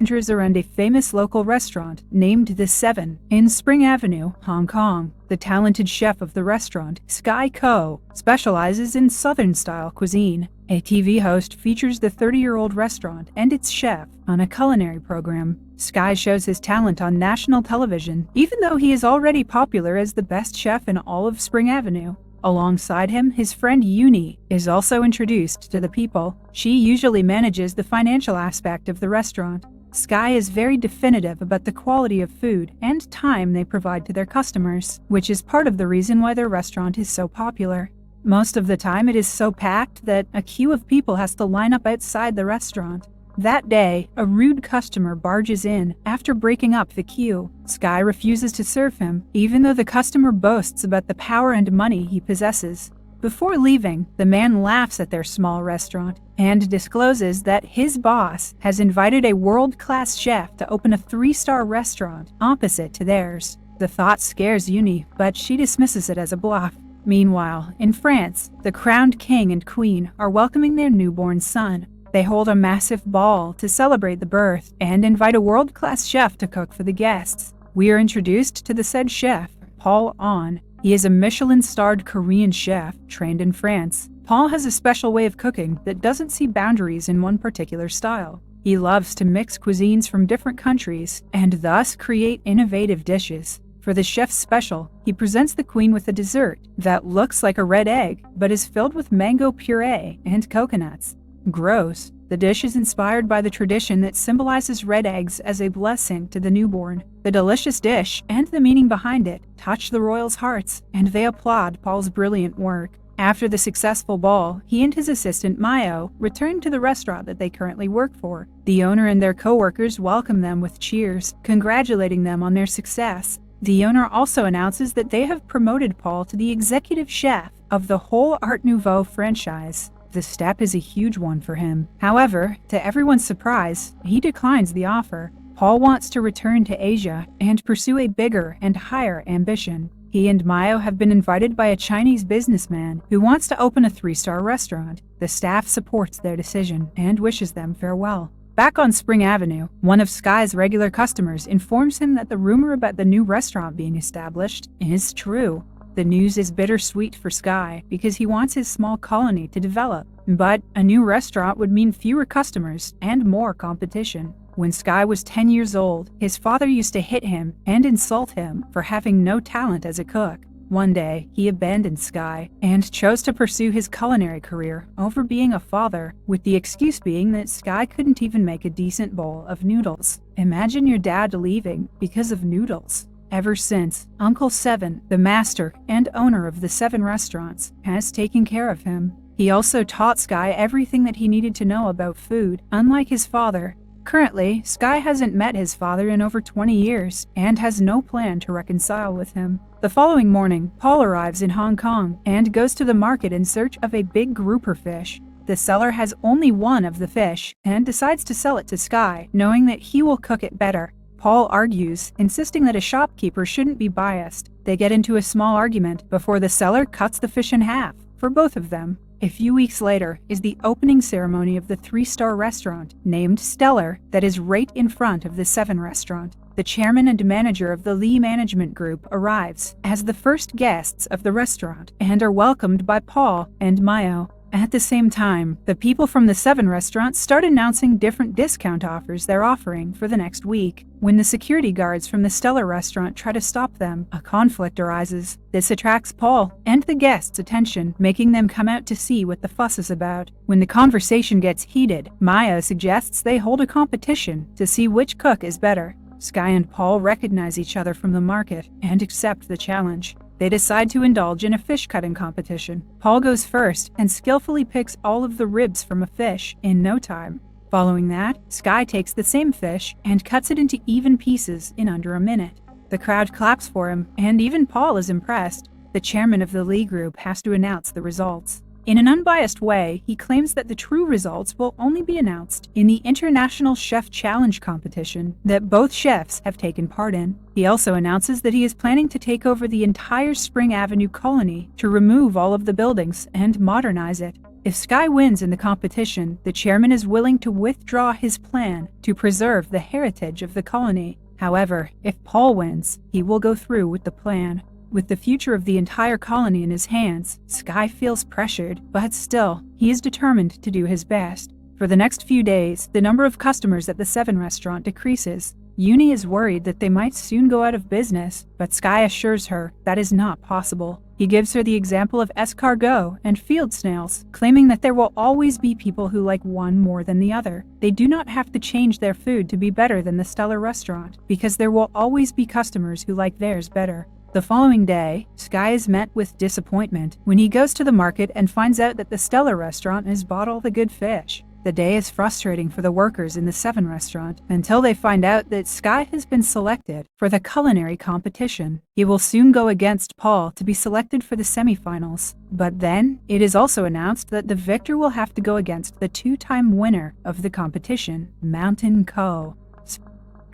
centers around a famous local restaurant named The Seven in Spring Avenue, Hong Kong. The talented chef of the restaurant, Sky Ko, specializes in Southern-style cuisine. A TV host features the 30-year-old restaurant and its chef on a culinary program. Sky shows his talent on national television, even though he is already popular as the best chef in all of Spring Avenue. Alongside him, his friend Uni is also introduced to the people. She usually manages the financial aspect of the restaurant. Sky is very definitive about the quality of food and time they provide to their customers, which is part of the reason why their restaurant is so popular. Most of the time it is so packed that a queue of people has to line up outside the restaurant. That day, a rude customer barges in after breaking up the queue. Sky refuses to serve him, even though the customer boasts about the power and money he possesses. Before leaving, the man laughs at their small restaurant and discloses that his boss has invited a world-class chef to open a 3-star restaurant opposite to theirs. The thought scares Uni, but she dismisses it as a bluff. Meanwhile, in France, the crowned king and queen are welcoming their newborn son. They hold a massive ball to celebrate the birth and invite a world-class chef to cook for the guests. We are introduced to the said chef, Paul Ahn. He is a Michelin-starred Korean chef trained in France. Paul has a special way of cooking that doesn't see boundaries in one particular style. He loves to mix cuisines from different countries and thus create innovative dishes. For the chef's special, he presents the queen with a dessert that looks like a red egg but is filled with mango puree and coconuts. Gross. The dish is inspired by the tradition that symbolizes red eggs as a blessing to the newborn. The delicious dish and the meaning behind it touch the royals' hearts, and they applaud Paul's brilliant work. After the successful ball, he and his assistant Mayo return to the restaurant that they currently work for. The owner and their co-workers welcome them with cheers, congratulating them on their success. The owner also announces that they have promoted Paul to the executive chef of the whole Art Nouveau franchise. The step is a huge one for him. However, to everyone's surprise, he declines the offer. Paul wants to return to Asia and pursue a bigger and higher ambition. He and Mayo have been invited by a Chinese businessman who wants to open a 3-star restaurant. The staff supports their decision and wishes them farewell. Back on Spring Avenue, one of Sky's regular customers informs him that the rumor about the new restaurant being established is true. The news is bittersweet for Sky because he wants his small colony to develop, but a new restaurant would mean fewer customers and more competition. When Sky was 10 years old, his father used to hit him and insult him for having no talent as a cook. One day, he abandoned Sky and chose to pursue his culinary career over being a father, with the excuse being that Sky couldn't even make a decent bowl of noodles. Imagine your dad leaving because of noodles. Ever since, Uncle Seven, the master and owner of the 7 restaurants, has taken care of him. He also taught Sky everything that he needed to know about food, unlike his father. Currently, Sky hasn't met his father in over 20 years and has no plan to reconcile with him. The following morning, Paul arrives in Hong Kong and goes to the market in search of a big grouper fish. The seller has only one of the fish and decides to sell it to Sky, knowing that he will cook it better. Paul argues, insisting that a shopkeeper shouldn't be biased. They get into a small argument before the seller cuts the fish in half for both of them. A few weeks later is the opening ceremony of the 3-star restaurant, named Stellar, that is right in front of the 7 restaurant. The chairman and manager of the Lee Management Group arrives as the first guests of the restaurant and are welcomed by Paul and Mayo. At the same time, the people from the 7 restaurants start announcing different discount offers they're offering for the next week. When the security guards from the Stellar restaurant try to stop them, a conflict arises. This attracts Paul and the guests' attention, making them come out to see what the fuss is about. When the conversation gets heated, Maya suggests they hold a competition to see which cook is better. Sky and Paul recognize each other from the market and accept the challenge. They decide to indulge in a fish cutting competition. Paul goes first and skillfully picks all of the ribs from a fish in no time. Following that, Sky takes the same fish and cuts it into even pieces in under a minute. The crowd claps for him, and even Paul is impressed. The chairman of the Lee Group has to announce the results. In an unbiased way, he claims that the true results will only be announced in the International Chef Challenge competition that both chefs have taken part in. He also announces that he is planning to take over the entire Spring Avenue colony to remove all of the buildings and modernize it. If Sky wins in the competition, the chairman is willing to withdraw his plan to preserve the heritage of the colony. However, if Paul wins, he will go through with the plan. With the future of the entire colony in his hands, Sky feels pressured, but still, he is determined to do his best. For the next few days, the number of customers at the Seven restaurant decreases. Uni is worried that they might soon go out of business, but Sky assures her that is not possible. He gives her the example of escargot and field snails, claiming that there will always be people who like one more than the other. They do not have to change their food to be better than the Stellar restaurant, because there will always be customers who like theirs better. The following day, Sky is met with disappointment when he goes to the market and finds out that the Stellar restaurant has bought all the good fish. The day is frustrating for the workers in the Seven restaurant until they find out that Sky has been selected for the culinary competition. He will soon go against Paul to be selected for the semifinals. But then, it is also announced that the victor will have to go against the two-time winner of the competition, Mountain Co.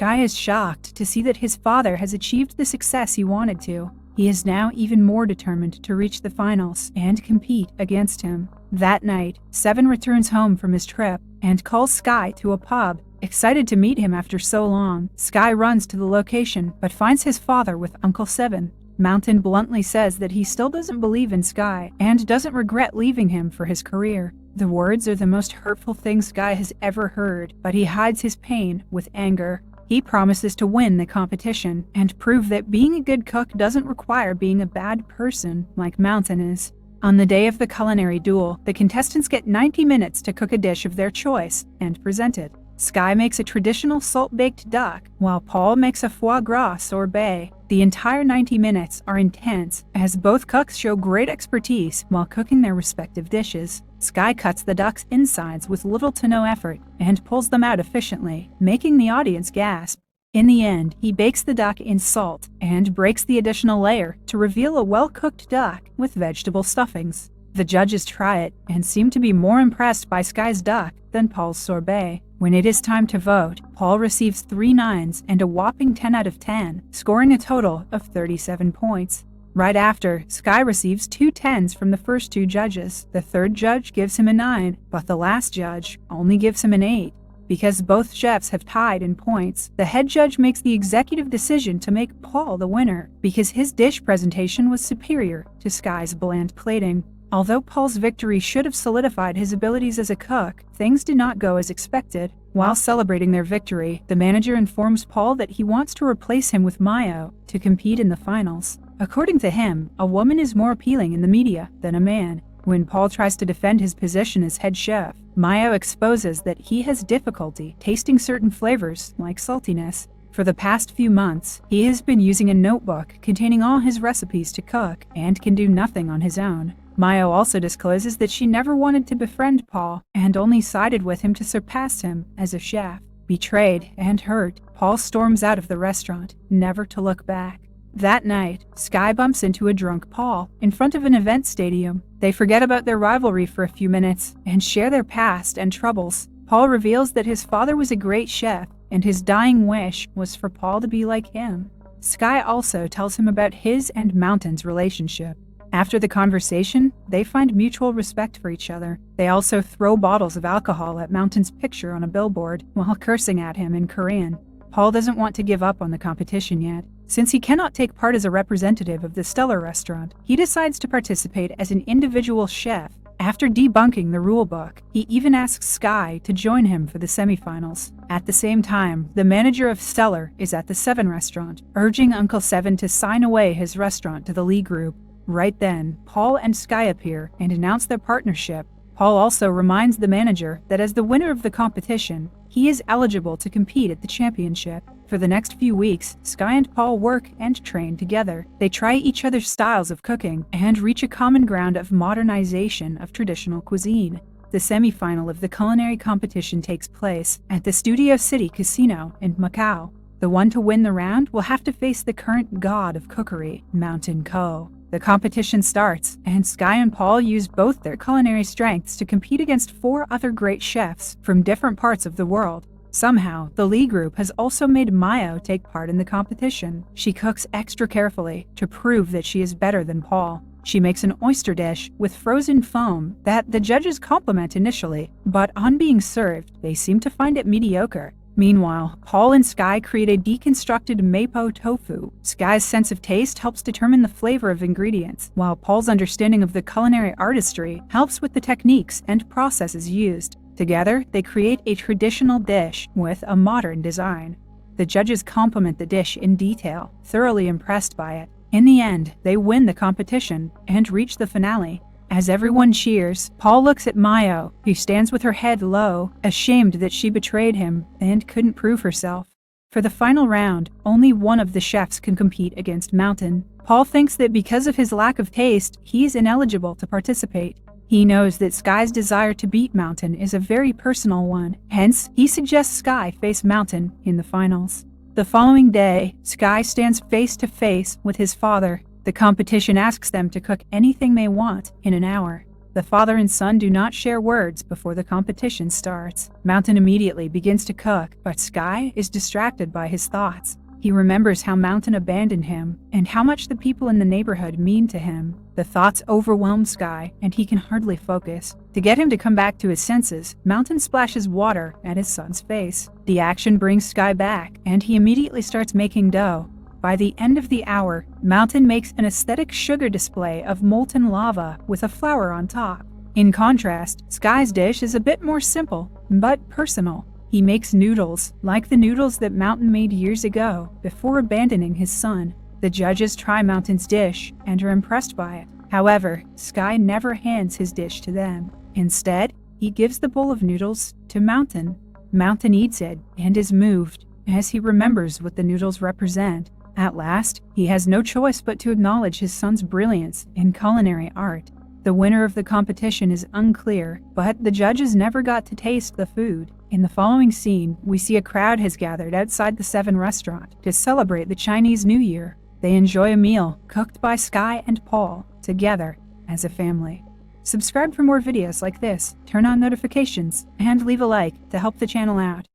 Sky is shocked to see that his father has achieved the success he wanted to. He is now even more determined to reach the finals and compete against him. That night, Seven returns home from his trip and calls Sky to a pub. Excited to meet him after so long, Sky runs to the location but finds his father with Uncle Seven. Mountain bluntly says that he still doesn't believe in Sky and doesn't regret leaving him for his career. The words are the most hurtful thing Sky has ever heard, but he hides his pain with anger. He promises to win the competition and prove that being a good cook doesn't require being a bad person like Mountain is. On the day of the culinary duel, the contestants get 90 minutes to cook a dish of their choice and present it. Sky makes a traditional salt-baked duck, while Paul makes a foie gras sorbet. The entire 90 minutes are intense, as both cooks show great expertise while cooking their respective dishes. Sky cuts the duck's insides with little to no effort and pulls them out efficiently, making the audience gasp. In the end, he bakes the duck in salt and breaks the additional layer to reveal a well-cooked duck with vegetable stuffings. The judges try it and seem to be more impressed by Sky's duck than Paul's sorbet. When it is time to vote, Paul receives 3 9s and a whopping 10 out of 10, scoring a total of 37 points. Right after, Sky receives 2 10s from the first 2 judges. The third judge gives him a 9, but the last judge only gives him an 8. Because both chefs have tied in points, the head judge makes the executive decision to make Paul the winner because his dish presentation was superior to Sky's bland plating. Although Paul's victory should have solidified his abilities as a cook, things did not go as expected. While celebrating their victory, the manager informs Paul that he wants to replace him with Mayo to compete in the finals. According to him, a woman is more appealing in the media than a man. When Paul tries to defend his position as head chef, Mayo exposes that he has difficulty tasting certain flavors like saltiness. For the past few months, he has been using a notebook containing all his recipes to cook and can do nothing on his own. Mayo also discloses that she never wanted to befriend Paul and only sided with him to surpass him as a chef. Betrayed and hurt, Paul storms out of the restaurant, never to look back. That night, Sky bumps into a drunk Paul in front of an event stadium. They forget about their rivalry for a few minutes and share their past and troubles. Paul reveals that his father was a great chef and his dying wish was for Paul to be like him. Sky also tells him about his and Mountain's relationship. After the conversation, they find mutual respect for each other. They also throw bottles of alcohol at Mountain's picture on a billboard while cursing at him in Korean. Paul doesn't want to give up on the competition yet. Since he cannot take part as a representative of the Stellar restaurant, he decides to participate as an individual chef. After debunking the rulebook, he even asks Sky to join him for the semifinals. At the same time, the manager of Stellar is at the Seven restaurant, urging Uncle Seven to sign away his restaurant to the Lee Group. Right then, Paul and Sky appear and announce their partnership. Paul also reminds the manager that as the winner of the competition, he is eligible to compete at the championship. For the next few weeks, Sky and Paul work and train together. They try each other's styles of cooking and reach a common ground of modernization of traditional cuisine. The semi-final of the culinary competition takes place at the Studio City Casino in Macau. The one to win the round will have to face the current god of cookery, Mountain Co. The competition starts, and Sky and Paul use both their culinary strengths to compete against 4 other great chefs from different parts of the world. Somehow, the Lee group has also made Mayo take part in the competition. She cooks extra carefully to prove that she is better than Paul. She makes an oyster dish with frozen foam that the judges compliment initially, but on being served, they seem to find it mediocre. Meanwhile, Paul and Sky create a deconstructed mapo tofu. Sky's sense of taste helps determine the flavor of ingredients, while Paul's understanding of the culinary artistry helps with the techniques and processes used. Together, they create a traditional dish with a modern design. The judges compliment the dish in detail, thoroughly impressed by it. In the end, they win the competition and reach the finale. As everyone cheers, Paul looks at Mayo, who stands with her head low, ashamed that she betrayed him and couldn't prove herself. For the final round, only one of the chefs can compete against Mountain. Paul thinks that because of his lack of taste, he is ineligible to participate. He knows that Sky's desire to beat Mountain is a very personal one, hence he suggests Sky face Mountain in the finals. The following day, Sky stands face to face with his father. The competition asks them to cook anything they want in an hour. The father and son do not share words before the competition starts. Mountain immediately begins to cook, but Sky is distracted by his thoughts. He remembers how Mountain abandoned him and how much the people in the neighborhood mean to him. The thoughts overwhelm Sky, and he can hardly focus. To get him to come back to his senses, Mountain splashes water at his son's face. The action brings Sky back, and he immediately starts making dough. By the end of the hour, Mountain makes an aesthetic sugar display of molten lava with a flower on top. In contrast, Sky's dish is a bit more simple, but personal. He makes noodles, like the noodles that Mountain made years ago, before abandoning his son. The judges try Mountain's dish and are impressed by it. However, Sky never hands his dish to them. Instead, he gives the bowl of noodles to Mountain. Mountain eats it and is moved, as he remembers what the noodles represent. At last, he has no choice but to acknowledge his son's brilliance in culinary art. The winner of the competition is unclear, but the judges never got to taste the food. In the following scene, we see a crowd has gathered outside the 7 restaurant to celebrate the Chinese New Year. They enjoy a meal cooked by Sky and Paul together as a family. Subscribe for more videos like this, turn on notifications, and leave a like to help the channel out.